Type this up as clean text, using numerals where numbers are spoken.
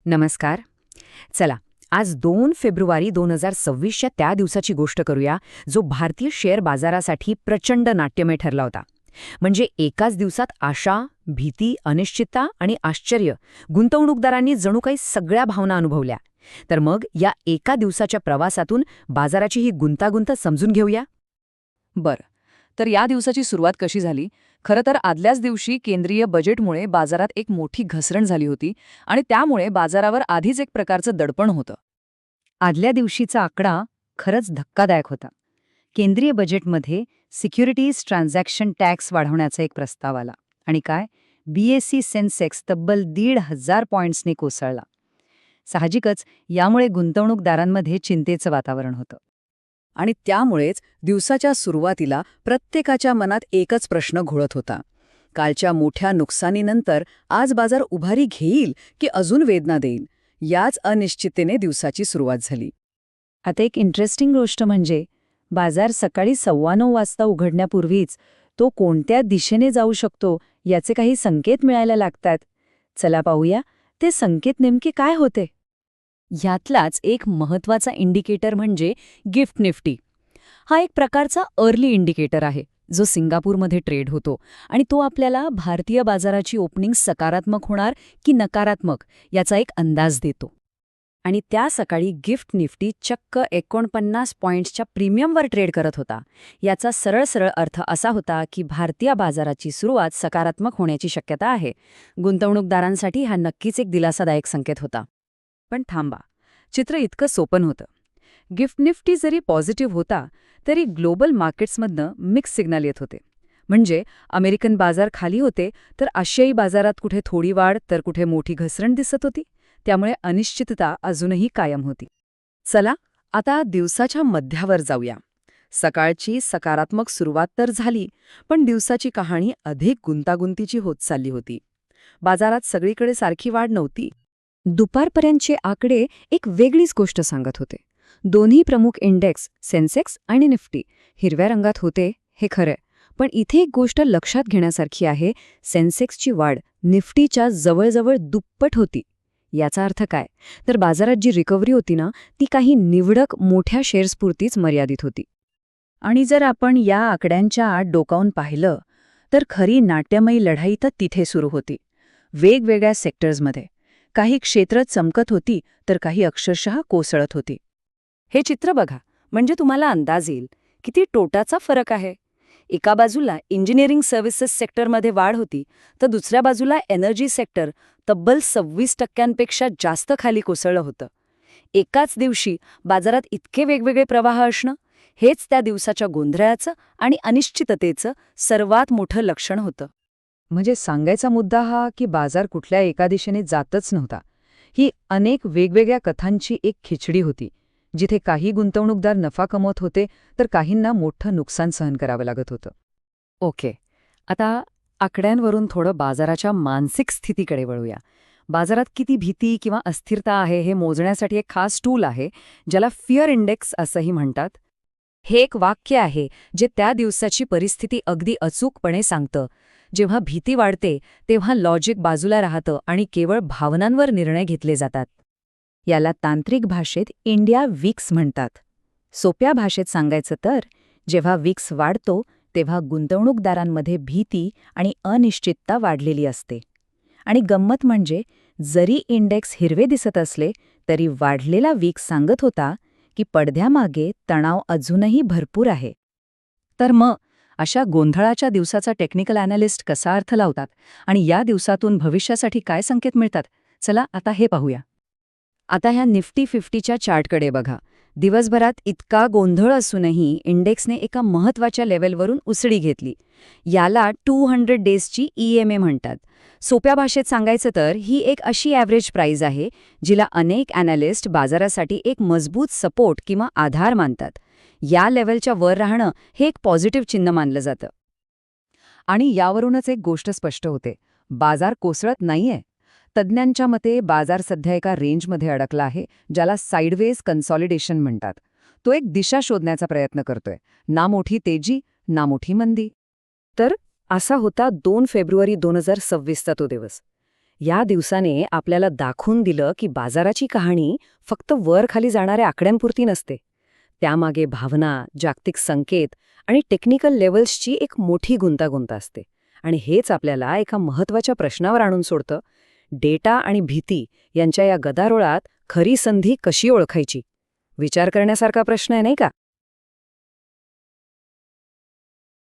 नमस्कार. चला, आज 2 फेब्रुवारी 2026च्या त्या दिवसाची गोष्ट करूया, जो भारतीय शेअर बाजारासाठी प्रचंड नाट्यमय ठरला होता. म्हणजे एकाच दिवसात आशा, भीती, अनिश्चितता आणि आश्चर्य गुंतवणूकदारांनी जणू काही सगळ्या भावना अनुभवल्या. तर मग या एका दिवसाच्या प्रवासातून बाजाराची ही गुंतागुंत समजून घेऊया. बरं. तर या दिवसाची सुरुवात कशी झाली? खरं तर आदल्याच दिवशी केंद्रीय बजेटमुळे बाजारात एक मोठी घसरण झाली होती आणि त्यामुळे बाजारावर आधीच एक प्रकारचं दडपण होतं. आदल्या दिवशीचा आकडा खरंच धक्कादायक होता. केंद्रीय बजेटमध्ये सिक्युरिटीज ट्रान्झॅक्शन टॅक्स वाढवण्याचा एक प्रस्ताव आला. आणि काय, BSE सेन्सेक्स तब्बल 1,500 पॉइंट्सने कोसळला. साहजिकच यामुळे गुंतवणूकदारांमध्ये चिंतेचं वातावरण होतं. आणि त्यामुळेच दिवसाच्या सुरुवातीला प्रत्येकाच्या मनात एकच प्रश्न घोळत होता. कालच्या मोठ्या नुकसानीनंतर आज बाजार उभारी घेईल की अजून वेदना देईल? याच अनिश्चिततेने दिवसाची सुरुवात झाली. आता एक इंटरेस्टिंग गोष्ट म्हणजे बाजार सकाळी 9:15 वाजता उघडण्यापूर्वीच तो कोणत्या दिशेने जाऊ शकतो याचे काही संकेत मिळायला लागतात. चला पाहूया, ते संकेत नेमके काय होते. ह्यातलाच एक महत्त्वाचा इंडिकेटर म्हणजे गिफ्ट निफ्टी. हा एक प्रकारचा अर्ली इंडिकेटर आहे, जो सिंगापूरमध्ये ट्रेड होतो आणि तो आपल्याला भारतीय बाजाराची ओपनिंग सकारात्मक होणार की नकारात्मक याचा एक अंदाज देतो. आणि त्या सकाळी गिफ्ट निफ्टी चक्क 49 पॉइंट्सच्या प्रीमियमवर ट्रेड करत होता. याचा सरळ सरळ अर्थ असा होता की भारतीय बाजाराची सुरुवात सकारात्मक होण्याची शक्यता आहे. गुंतवणूकदारांसाठी हा नक्कीच एक दिलासादायक संकेत होता. पण थांबा, चित्र इतकं सोपं होतं. गिफ्ट निफ्टी जरी पॉझिटिव्ह होता तरी ग्लोबल मार्केट्समधनं मिक्स सिग्नल येत होते. म्हणजे अमेरिकन बाजार खाली होते तर आशियाई बाजारात कुठे थोडी वाढ तर कुठे मोठी घसरण दिसत होती. त्यामुळे अनिश्चितता अजूनही कायम होती. चला आता दिवसाच्या मध्यावर जाऊया. सकाळची सकारात्मक सुरुवात तर झाली, पण दिवसाची कहाणी अधिक गुंतागुंतीची होत चालली होती. बाजारात सगळीकडे सारखी वाढ नव्हती. दुपारपर्यंतचे आकडे एक वेगळीच गोष्ट सांगत होते. दोन्ही प्रमुख इंडेक्स सेन्सेक्स आणि निफ्टी हिरव्या रंगात होते, हे खरंय. पण इथे एक गोष्ट लक्षात घेण्यासारखी आहे. सेन्सेक्सची वाढ निफ्टीच्या जवळजवळ दुप्पट होती. याचा अर्थ काय, तर बाजारात जी रिकव्हरी होती ना, ती काही निवडक मोठ्या शेअर्सपुरतीच मर्यादित होती. आणि जर आपण या आकड्यांच्या आत डोकावून पाहिलं तर खरी नाट्यमयी लढाई तर तिथे सुरू होती. वेगवेगळ्या सेक्टर्समध्ये काही क्षेत्र चमकत होती तर काही अक्षरशः कोसळत होती. हे चित्र बघा, म्हणजे तुम्हाला अंदाज येईल किती टोटाचा फरक आहे. एका बाजूला इंजिनिअरिंग सर्व्हिसेस सेक्टरमध्ये वाढ होती तर दुसऱ्या बाजूला एनर्जी सेक्टर तब्बल 26% जास्त खाली कोसळलं होतं. एकाच दिवशी बाजारात इतके वेगवेगळे प्रवाह असणं, हेच त्या दिवसाच्या गोंधळाचं आणि अनिश्चिततेचं सर्वात मोठं लक्षण होतं. म्हणजे सांगायचा मुद्दा हा की बाजार कुठल्या एका दिशेने जातच नव्हता. ही अनेक वेगवेगळ्या कथांची एक खिचडी होती, जिथे काही गुंतवणूकदार नफा कमवत होते तर काहींना मोठं नुकसान सहन करावं लागत होतं. ओके, आता आकड्यांवरून थोडं बाजाराच्या मानसिक स्थितीकडे वळूया. बाजारात किती भीती किंवा अस्थिरता आहे हे मोजण्यासाठी एक खास टूल आहे, ज्याला फिअर इंडेक्स असंही म्हणतात. हे एक वाक्य आहे जे त्या दिवसाची परिस्थिती अगदी अचूकपणे सांगतं. जेव्हा भीती वाढते तेव्हा लॉजिक बाजूला राहतं आणि केवळ भावनांवर निर्णय घेतले जातात. याला तांत्रिक भाषेत इंडिया विक्स म्हणतात. सोप्या भाषेत सांगायचं तर जेव्हा विक्स वाढतो तेव्हा गुंतवणूकदारांमध्ये भीती आणि अनिश्चितता वाढलेली असते. आणि गंमत म्हणजे जरी इंडेक्स हिरवे दिसत असले तरी वाढलेला विक्स सांगत होता की पडद्यामागे तणाव अजूनही भरपूर आहे. तर मग अशा गोंधळाच्या दिवसाचा टेक्निकल ॲनालिस्ट कसा अर्थ लावतात आणि या दिवसातून भविष्यासाठी काय संकेत मिळतात, चला आता हे पाहूया. आता ह्या निफ्टी 50च्या चार्टकडे बघा. दिवसभरात इतका गोंधळ असूनही इंडेक्सने एका महत्त्वाच्या लेव्हलवरून उसळी घेतली. याला 200 डेजची EMA म्हणतात. सोप्या भाषेत सांगायचं तर ही एक अशी ॲव्हरेज प्राईज आहे जिला अनेक ॲनालिस्ट बाजारासाठी एक मजबूत सपोर्ट किंवा आधार मानतात. या लेव्हलच्या वर राहणं हे एक पॉझिटिव्ह चिन्ह मानलं जातं. आणि यावरूनच एक गोष्ट स्पष्ट होते, बाजार कोसळत नाहीये. तज्ज्ञांच्या मते बाजार सध्या एका रेंजमध्ये अडकला आहे, ज्याला साइडवेज कन्सॉलिडेशन म्हणतात. तो एक दिशा शोधण्याचा प्रयत्न करतोय. ना मोठी तेजी, ना मोठी मंदी. तर असा होता 2 फेब्रुवारी 2026चा तो दिवस. या दिवसाने आपल्याला दाखवून दिलं की बाजाराची कहाणी फक्त वर-खाली जाणाऱ्या आकड्यांपुरती नसते. त्यामागे भावना, जागतिक संकेत आणि टेक्निकल लेव्हल्सची एक मोठी गुंतागुंत असते. आणि हेच आपल्याला एका महत्त्वाच्या प्रश्नावर आणून सोडतं, डेटा आणि भीती यांच्या या गदारोळात खरी संधी कशी ओळखायची? विचार करण्यासारखा प्रश्न आहे, नाही का?